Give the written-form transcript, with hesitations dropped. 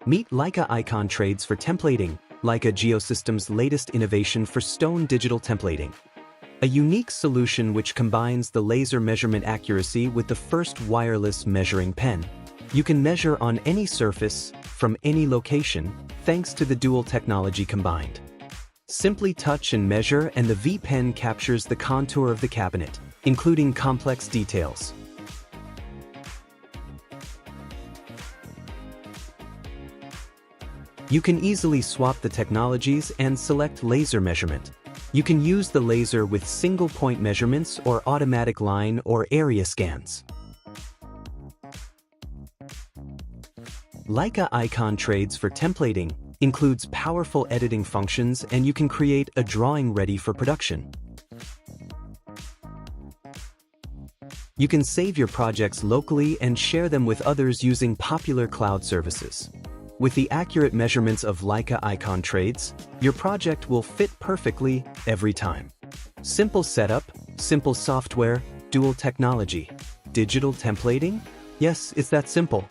Meet Leica iCON trades for templating, Leica Geosystem's latest innovation for stone digital templating. A unique solution which combines the laser measurement accuracy with the first wireless measuring pen. You can measure on any surface, from any location, thanks to the dual technology combined. Simply touch and measure and the vPen captures the contour of the cabinet, including complex details. You can easily swap the technologies and select laser measurement. You can use the laser with single-point measurements or automatic line or area scans. Leica iCON trades for templating includes powerful editing functions, and you can create a drawing ready for production. You can save your projects locally and share them with others using popular cloud services. With the accurate measurements of Leica iCON trades, your project will fit perfectly every time. Simple setup, simple software, dual technology. Digital templating? Yes, it's that simple.